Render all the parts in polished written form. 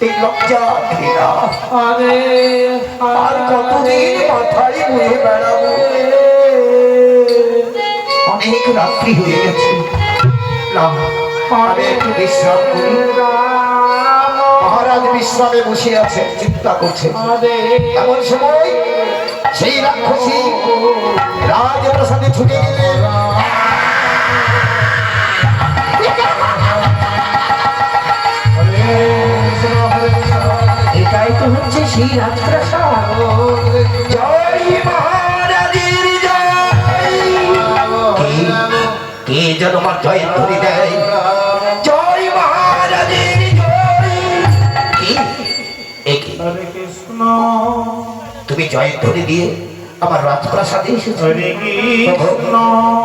এই লজ্জা ঘৃণা আর কতদিন মাথায় বয়ে বেড়াবো? অনেক রাত্রি হয়ে গেছে, আমি একটু বিশ্রাম করি। মহারাজ বিশ্রামে বসে আছেন, চিন্তা করছেন। এমন সময় সেই রাক্ষসী রাজপ্রাসাদে ছুটে গেলেন। এটাই তো হচ্ছে সেই রাজপ্রাসাদ। জয় মহারাজের জয়। কে যেন আমার জয় ধরে দেয়। জয় মহারাজের জয়। কি তুমি জয় ধরে দিয়ে আমার রাজপ্রাসাদে এসেছো?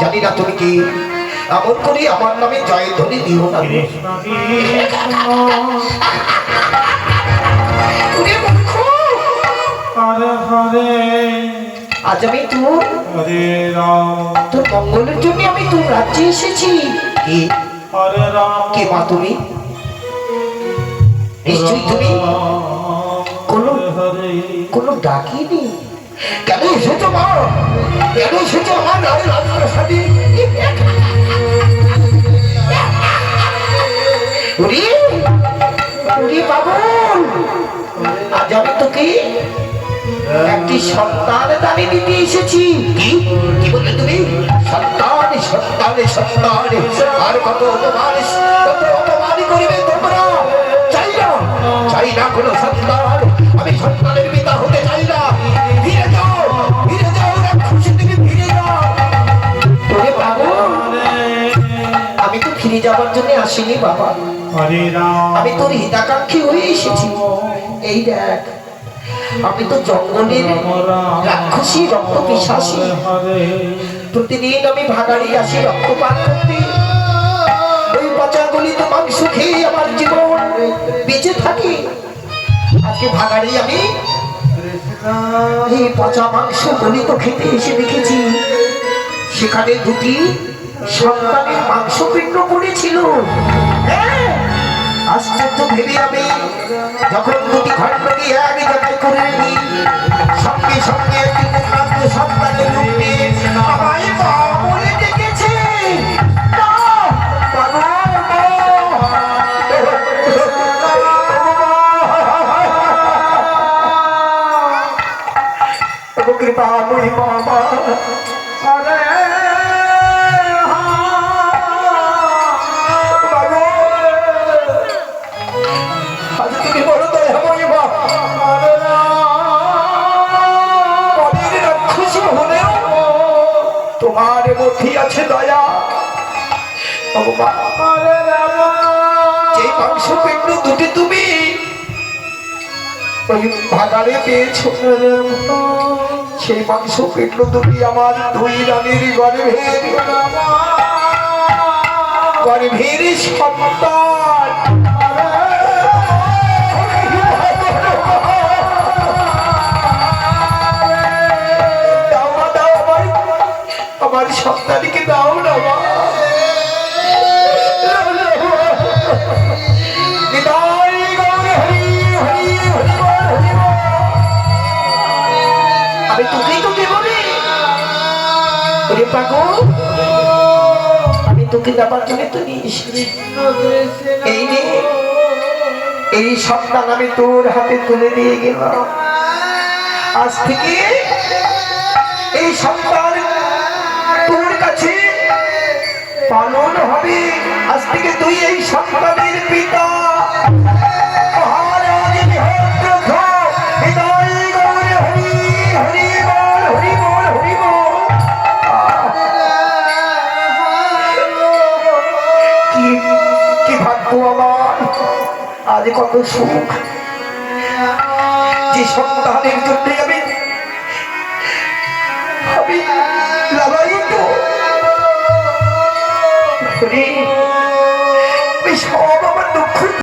জানি না তুমি কি, এমন করে আমার নামে জয় ধরে দিও না। আজ আমি তোর মঙ্গলের জন্য আমি তোর রাজ্যে এসেছি। কে মা তুমি? নিশ্চয়ই তুমি কোনো ডাকিনি। কেন এসেছো মা? কেন এসেছো আমার রাজপ্রাসাদে? আজ আমি তোকে একটি সন্তান দাবি দিতে এসেছি। কি বললে তুমি? সন্তান সন্তান সন্তান। আর কত অপমান করিবে তোমরা? চাই না কোনো সন্তান। আমি সন্তানের পিতা হতে চাই না। ফিরে যাও, ফিরে যাও, খুশি থেকে ফিরে যাও। তোরে বাবু, আমি তো ফিরে যাওয়ার জন্য আসিনি বাবা। আমি তোর হিতাকাঙ্ক্ষী হয়ে এসেছি। এই দেখ, আমি তো জঙ্গলের রাক্ষসী রক্ত পিশাচী। প্রতিদিন আমি ভাগাড়ি আসি রক্তপান করতে। ওই পচা গলিত মাংস খেয়ে আমার জীবন বেঁচে থাকি। আজকে ভাগাড়ি আমি এই পচা মাংস গলিত খেতে এসে দেখেছি সেখানে দুটি সন্তানের মাংস পিণ্ড পড়েছিল। আশ্চর্য ভেবে আমি যখন দুটি খণ্ডকে এক জায়গায় করে নিই, সঙ্গে সঙ্গে একটি পূর্ণাঙ্গ সন্তানের রূপ নিয়ে আমায় মা বলে ডেকেছে। কৃপাময়ী বাবা, তোমার মধ্যে আছে দয়া। যে মাংস পিণ্ড দুটি তুমি ওই ভাগাড়ে পেয়েছো, সেই মাংস পিণ্ড দুটি আমার দুই রানীর গর্ভের সন্তান। আমার সন্তানকে দাও না মা। আমি তোকেই তোকে বলি, পাগল, আমি তোকে দেবার জন্য তো নিয়ে এসেছি। এই সন্তান আমি তোর হাতে তুলে দিয়ে গেলাম। আজ থেকে এই সন্তান তোর কাছে পালন হবে। আজ থেকে তুই এই সন্তানের পিতা। কি ভাগ্য আমার, আজ কত সুখ যে সন্তানের জন্য আমি